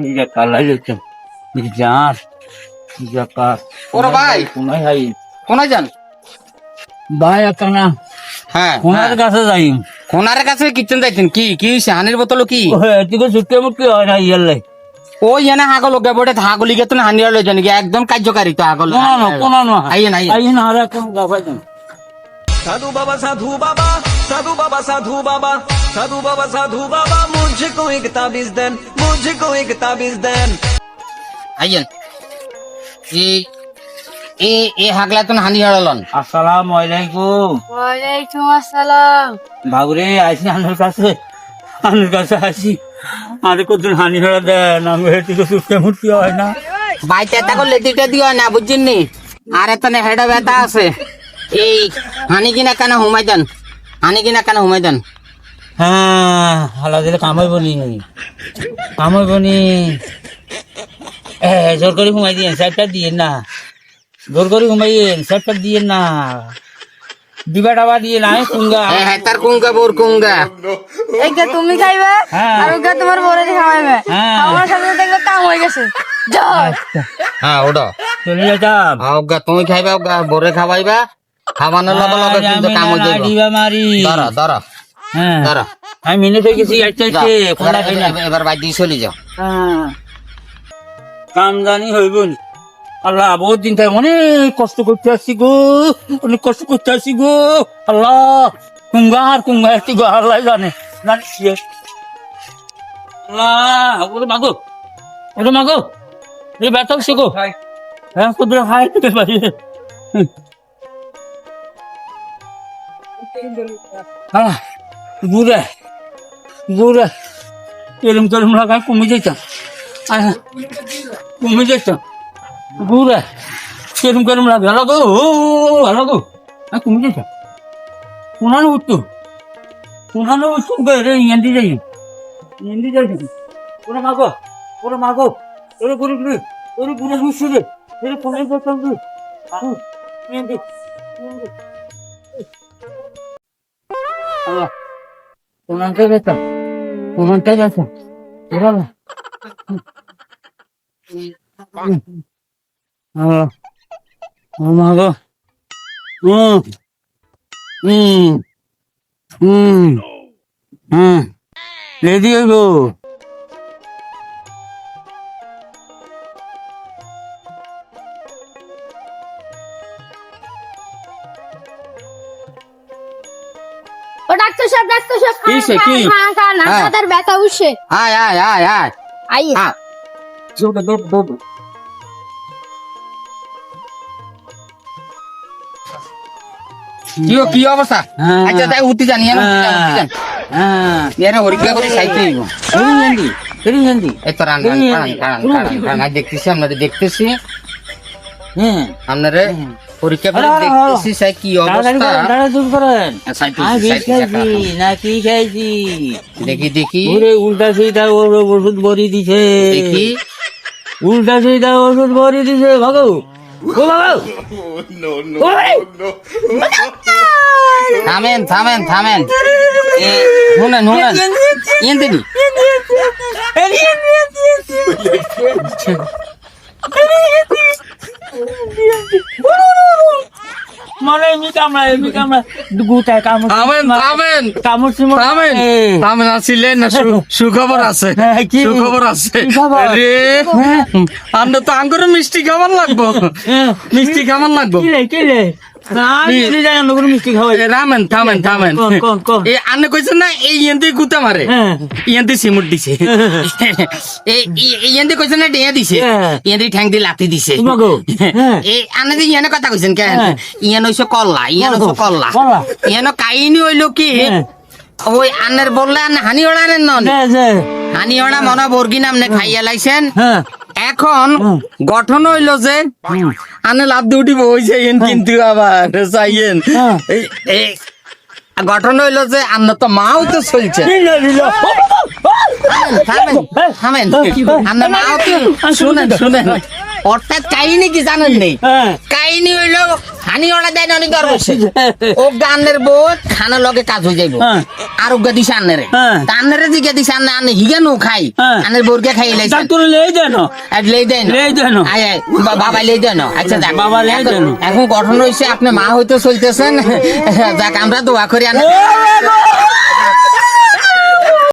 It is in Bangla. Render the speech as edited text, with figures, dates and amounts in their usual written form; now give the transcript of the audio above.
নিজে কালাই লেছেন যার জাকাত ওরে ভাই কোনায় হাই কোনায় যান? ভাই একখানা হ্যাঁ কোনার কাছে যাই কোনার কাছে কিচেন যাইতেন কি কি হইছে? হানির বোতল কি এদিকে ছুটে মুটকে হয় না ইয়ালে ওই এনে হাগল গে বড়ে হাগলি গে তো হানিয়া লই জানি একদম কার্যকারী তো হাগল কোনানো আইয়েন আইয়েন আইন আর এখন গাফাই দেন साधु बाबा साधु बाबा साधु बाबा साधु बाबा साधु बाबा साधु बाबा मुझको एक ताबीज देन मुझको एक ताबीज देन আইয়েন এই হাগলা তো হানিয়া লন আসসালামু আলাইকুম ওয়ালাইকুম আসসালাম। বাবুরে আইসি আনুর কাছে আসি আর কতদিন হানি হয়ে দেন আমি এদিকে ছুটে মুটকে হয় না বাইতে তা করলে দিতে দিও না বুঝছেন নি আর এতনে হেডা ব্যথা আছে এই হানি কিনা কেন হুমাই দেন হানি কিনা কেন হুমাই দেন হ্যাঁ হালা দিলে কামাইব নি জোর করে ঘুমাই দিয়েন সাইডটা দিয়ে না জোর করে ঘুমাইয়েন সাইডটা দিয়ে না দিবা ডাবা দিয়ে নাই কুঙ্গা হ্যাঁ তার কুঙ্গা বোর কুঙ্গা এইটা তুমি খাইবে হ্যাঁ। আর ওটা তোমার বড়ে খাওয়াইবে। হ্যাঁ। আমার সাথে দেখবে কাম হয়ে গেছে। যাও। হ্যাঁ ওটা চলে যেতাম ওগা তুমি খাইবা ওগা বোরে খাওয়াইবা খাওয়ানোর লগে লগে কিন্তু কাম হয়ে যাবে দিবা মারি দাঁড়া দাঁড়া হ্যাঁ দাঁড়া আমি মিনে থেকে গেছি আচ্ছা যাও, খোলা খাই না এবার বাই দিয়ে চলে যাও হ্যাঁ কাম জানি হইব নি আল্লাহ বহুত দিন থেকে অনেক কষ্ট করতে আসছি গো অনেক কষ্ট করতে আসছি গো আল্লাহ কুঙ্গা আসছি গো আল্লাহ জানিস আল্লাহ ওরে মাগো এই ব্যথা হচ্ছে গো হ্যাঁ কুদরে খাই খেতে পারি আল্লাহ বুড়া এরম লাগায় কমে যেতাম কমে যেতাম বুড়া কেরম লাগে হ্যালো গো কমে যেতাম কোনানো উঠতো রে ইয়ান্দি যাই ওরে মাগো ওরে বুড়ে বুঝছি রে এরে কোনে যেতাম রে ইয়ান্দি আল্লাহ কোনটা যেতাম ওরা মাগো রেডি হইব ও ডাক্তার সাহেব কিসে, কি? খান হ্যাঁ। আপনার ব্যথা উঠছে। আয় আয় আয় আয় আই আয় কি অবস্থা হ্যাঁ। আচ্ছা তাই উঠতে জানি হ্যাঁ এরা হরিকা করে সাইতে হইব জানি এই তো রান্না দেখতেছি আপনাদের দেখতেছি হ্যাঁ আপনারা পরীক্ষা করে দেখতেছি সাই কি অবস্থা দূর করেন সাইতে না কি খাইছি দেখি ওরে উল্টা সিধা ওষুধ ভরি দিছে দেখি উল্টা সিধা ওষুধ ভরি দিছে ভাগো ও ভাগো থামেন শুনেন ইয়েন দিদি মানে এমনি কামড়া গুটায় থামেন আসিলেন না সুখবর আছে সুখবর আছে রে আমরা তো আঙ্গুরে মিষ্টি খাবার লাগবো মিষ্টি খাবার লাগবো কিলে মিষ্টি খাওয়াই থামেন কোন এই আন্নে কইছেন না এই ইয়েন্তে গুতা মারে ইয়েন্তে সিমুট দিছে এই ইয়েন্তে কইছেন না ডেয়া দিছে ইয়েন্তে ঠ্যাং দিয়ে লাথি দিছে এই আন্নে যে ইয়েনে কথা কইছেন কেন ইয়েন হইছে কল্লা ইয়েন কাহিনী হইলো কি ওই আন্নের বললে আন্নে হানি ওড়ানেন নন হানি ওড়া মনে বর্গি নামনে খাইয়া লাইছেন এখন গঠন হইলো যে আনে লাভ দিয়ে উঠিব হইছে কিন্তু আবার চাইয়েন গঠন হইলো যে আন্না তো মাও তো চলছে থামেন আন্না মাও তো শুনেন অর্থাৎ কাহিনী কি জানেন নেই হ্যাঁ কাহিনী হইলো হানি ওলা দেয় অনেক দর বসে ও গানের বউ খানা লগে কাজ হয়ে যাইব হ্যাঁ। আর ওগা দিছে আন্নারে হ্যাঁ। আন্নারে দিকে দিছে আন্না হিগানো খাই হ্যাঁ। আন্নার বউকে খাই লাইছে ডাক্তার লেই দেন আর লেই দেন লেই দেন আয় আয় বাবা লেই দেন আচ্ছা যাক বাবা লেই এখন- দেন। এখন গঠন হইছে আপনি মা হইতে চলতেছেন যাক আমরা দোয়া করি আন্না